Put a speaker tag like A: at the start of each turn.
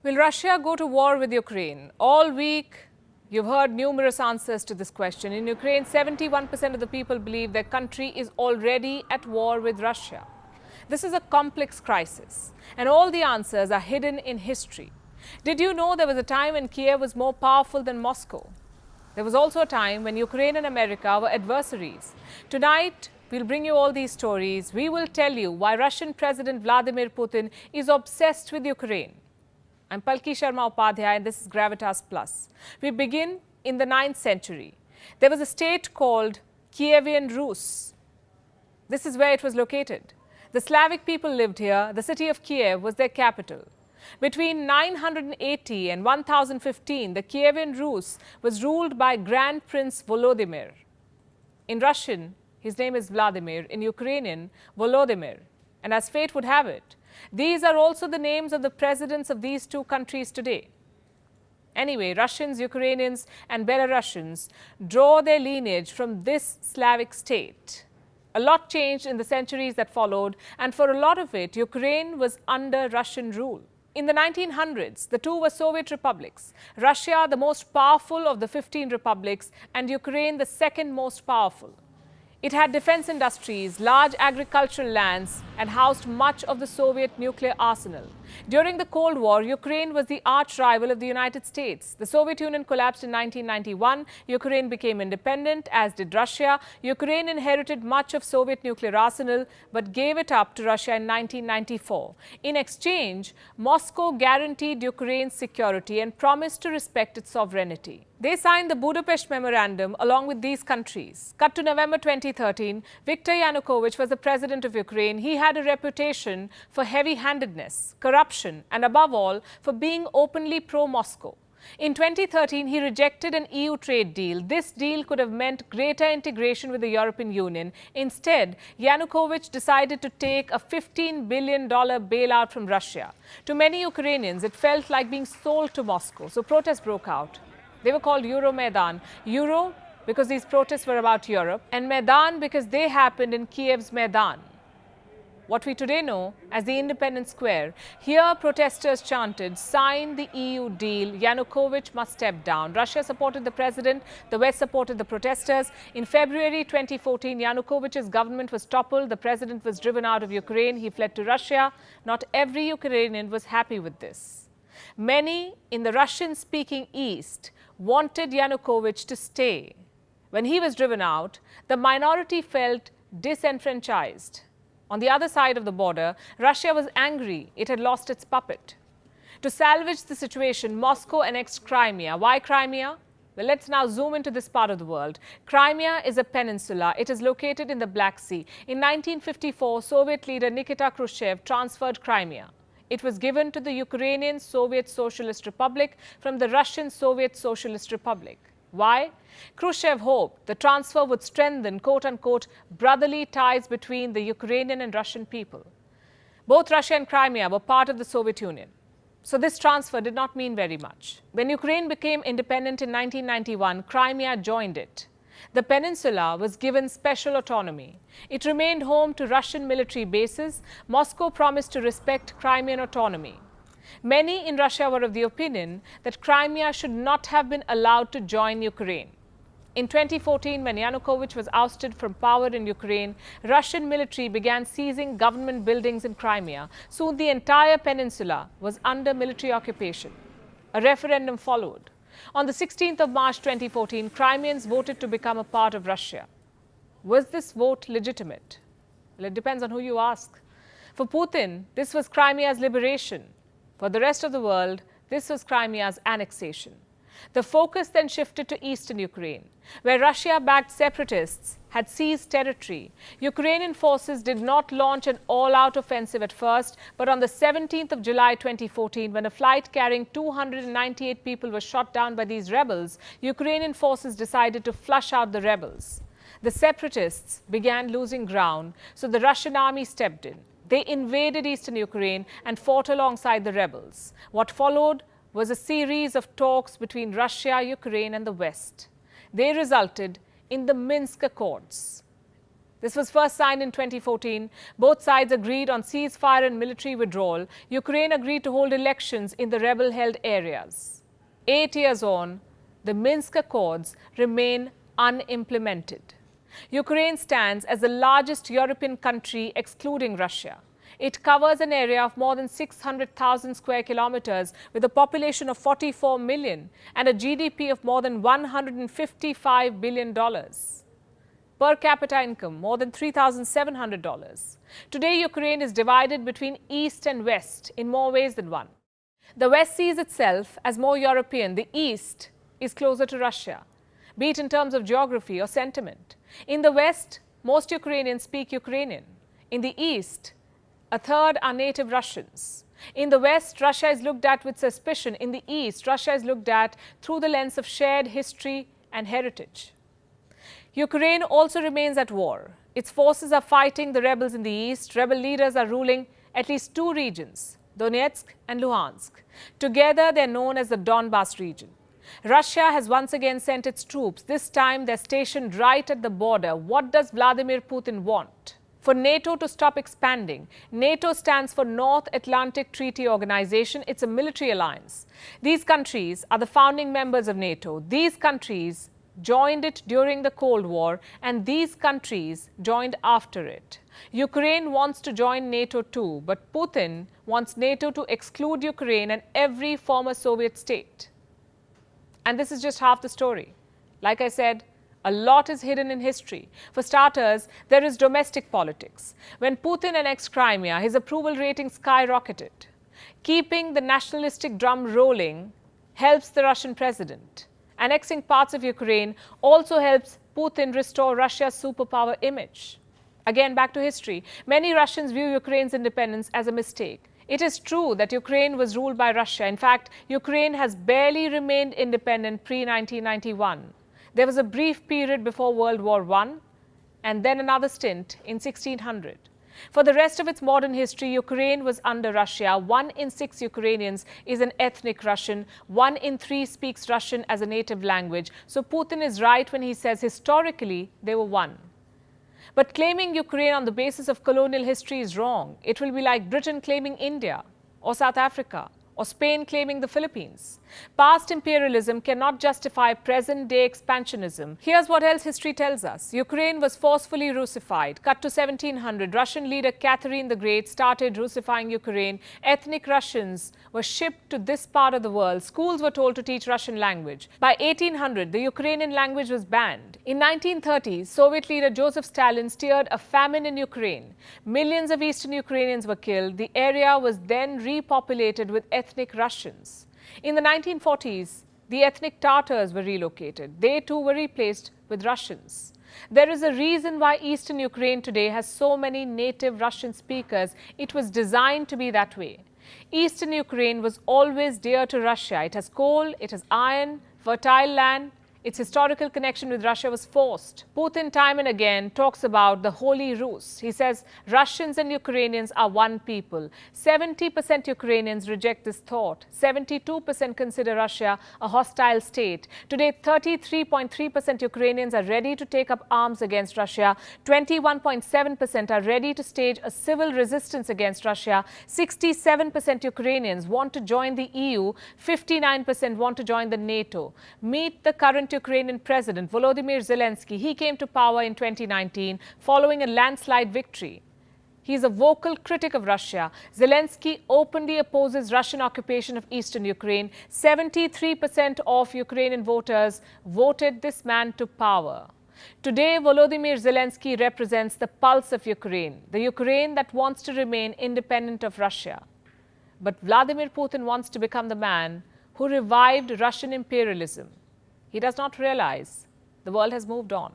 A: Will Russia go to war with Ukraine? All week, you've heard numerous answers to this question. In Ukraine, 71% of the people believe their country is already at war with Russia. This is a complex crisis, and all the answers are hidden in history. Did you know there was a time when Kiev was more powerful than Moscow? There was also a time when Ukraine and America were adversaries. Tonight, we'll bring you all these stories. We will tell you why Russian President Vladimir Putin is obsessed with Ukraine. I'm Palki Sharma Upadhyay, and this is Gravitas Plus. We begin in the 9th century. There was a state called Kievan Rus. This is where it was located. The Slavic people lived here. The city of Kiev was their capital. Between 980 and 1015, the Kievan Rus was ruled by Grand Prince Volodymyr. In Russian, his name is Vladimir. In Ukrainian, Volodymyr. And as fate would have it, these are also the names of the presidents of these two countries today. Anyway, Russians, Ukrainians, and Belarusians draw their lineage from this Slavic state. A lot changed in the centuries that followed, and for a lot of it, Ukraine was under Russian rule. In the 1900s, the two were Soviet republics. Russia, the most powerful of the 15 republics, and Ukraine, the second most powerful. It had defense industries, large agricultural lands, and housed much of the Soviet nuclear arsenal. During the Cold War, Ukraine was the arch rival of the United States. The Soviet Union collapsed in 1991. Ukraine became independent, as did Russia. Ukraine inherited much of Soviet nuclear arsenal, but gave it up to Russia in 1994. In exchange, Moscow guaranteed Ukraine's security and promised to respect its sovereignty. They signed the Budapest Memorandum along with these countries. Cut to November 2013, Viktor Yanukovych was the president of Ukraine. He had a reputation for heavy-handedness, corruption, and above all, for being openly pro-Moscow. In 2013, he rejected an EU trade deal. This deal could have meant greater integration with the European Union. Instead, Yanukovych decided to take a $15 billion bailout from Russia. To many Ukrainians, it felt like being sold to Moscow, so protests broke out. They were called Euromaidan. Euro because these protests were about Europe, and Maidan because they happened in Kiev's Maidan, what we today know as the Independence Square. Here, protesters chanted, "Sign the EU deal, Yanukovych must step down." Russia supported the president, the West supported the protesters. In February 2014, Yanukovych's government was toppled, the president was driven out of Ukraine, he fled to Russia. Not every Ukrainian was happy with this. Many in the Russian-speaking East wanted Yanukovych to stay. When he was driven out, the minority felt disenfranchised. On the other side of the border, Russia was angry it had lost its puppet. To salvage the situation, Moscow annexed Crimea. Why Crimea? Well, let's now zoom into this part of the world. Crimea is a peninsula. It is located in the Black Sea. In 1954, Soviet leader Nikita Khrushchev transferred Crimea. It was given to the Ukrainian Soviet Socialist Republic from the Russian Soviet Socialist Republic. Why? Khrushchev hoped the transfer would strengthen, quote-unquote, brotherly ties between the Ukrainian and Russian people. Both Russia and Crimea were part of the Soviet Union. So this transfer did not mean very much. When Ukraine became independent in 1991, Crimea joined it. The peninsula was given special autonomy. It remained home to Russian military bases. Moscow promised to respect Crimean autonomy. Many in Russia were of the opinion that Crimea should not have been allowed to join Ukraine. In 2014, when Yanukovych was ousted from power in Ukraine, Russian military began seizing government buildings in Crimea. Soon the entire peninsula was under military occupation. A referendum followed. On the 16th of March 2014, Crimeans voted to become a part of Russia. Was this vote legitimate? Well, it depends on who you ask. For Putin, this was Crimea's liberation. For the rest of the world, this was Crimea's annexation. The focus then shifted to eastern Ukraine, where Russia-backed separatists had seized territory. Ukrainian forces did not launch an all-out offensive at first, but on the 17th of July 2014, when a flight carrying 298 people was shot down by these rebels, Ukrainian forces decided to flush out the rebels. The separatists began losing ground, so the Russian army stepped in. They invaded eastern Ukraine and fought alongside the rebels. What followed was a series of talks between Russia, Ukraine, and the West. They resulted in the Minsk Accords. This was first signed in 2014. Both sides agreed on ceasefire and military withdrawal. Ukraine agreed to hold elections in the rebel-held areas. 8 years on, the Minsk Accords remain unimplemented. Ukraine stands as the largest European country excluding Russia. It covers an area of more than 600,000 square kilometers with a population of 44 million and a GDP of more than $155 billion. Per capita income, more than $3,700. Today, Ukraine is divided between East and West in more ways than one. The West sees itself as more European. The East is closer to Russia, be it in terms of geography or sentiment. In the West, most Ukrainians speak Ukrainian. In the East, a third are native Russians. In the West, Russia is looked at with suspicion. In the East, Russia is looked at through the lens of shared history and heritage. Ukraine also remains at war. Its forces are fighting the rebels in the east. Rebel leaders are ruling at least two regions, Donetsk and Luhansk. Together, they are known as the Donbas region. Russia has once again sent its troops. This time, they're stationed right at the border. What does Vladimir Putin want? For NATO to stop expanding. NATO stands for North Atlantic Treaty Organization. It's a military alliance. These countries are the founding members of NATO. These countries joined it during the Cold War, and these countries joined after it. Ukraine wants to join NATO too, but Putin wants NATO to exclude Ukraine and every former Soviet state. And this is just half the story. Like I said, a lot is hidden in history. For starters, there is domestic politics. When Putin annexed Crimea, his approval rating skyrocketed. Keeping the nationalistic drum rolling helps the Russian president. Annexing parts of Ukraine also helps Putin restore Russia's superpower image. Again, back to history. Many Russians view Ukraine's independence as a mistake. It is true that Ukraine was ruled by Russia. In fact, Ukraine has barely remained independent pre-1991. There was a brief period before World War I and then another stint in 1600. For the rest of its modern history, Ukraine was under Russia. 1 in 6 Ukrainians is an ethnic Russian. 1 in 3 speaks Russian as a native language. So Putin is right when he says historically they were one. But claiming Ukraine on the basis of colonial history is wrong. It will be like Britain claiming India or South Africa or Spain claiming the Philippines. Past imperialism cannot justify present-day expansionism. Here's what else history tells us. Ukraine was forcefully Russified. Cut to 1700, Russian leader Catherine the Great started Russifying Ukraine. Ethnic Russians were shipped to this part of the world. Schools were told to teach Russian language. By 1800, the Ukrainian language was banned. In 1930, Soviet leader Joseph Stalin steered a famine in Ukraine. Millions of Eastern Ukrainians were killed. The area was then repopulated with ethnic Russians. In the 1940s, the ethnic Tatars were relocated. They too were replaced with Russians. There is a reason why Eastern Ukraine today has so many native Russian speakers. It was designed to be that way. Eastern Ukraine was always dear to Russia. It has coal, it has iron, fertile land. Its historical connection with Russia was forced. Putin time and again talks about the Holy Rus. He says Russians and Ukrainians are one people. 70% Ukrainians reject this thought. 72% consider Russia a hostile state. Today, 33.3% Ukrainians are ready to take up arms against Russia. 21.7% are ready to stage a civil resistance against Russia. 67% Ukrainians want to join the EU. 59% want to join the NATO. Meet the current Ukrainian President Volodymyr Zelensky. He came to power in 2019 following a landslide victory. He is a vocal critic of Russia. Zelensky openly opposes Russian occupation of eastern Ukraine. 73% of Ukrainian voters voted this man to power. Today, Volodymyr Zelensky represents the pulse of Ukraine, the Ukraine that wants to remain independent of Russia. But Vladimir Putin wants to become the man who revived Russian imperialism. He does not realize the world has moved on.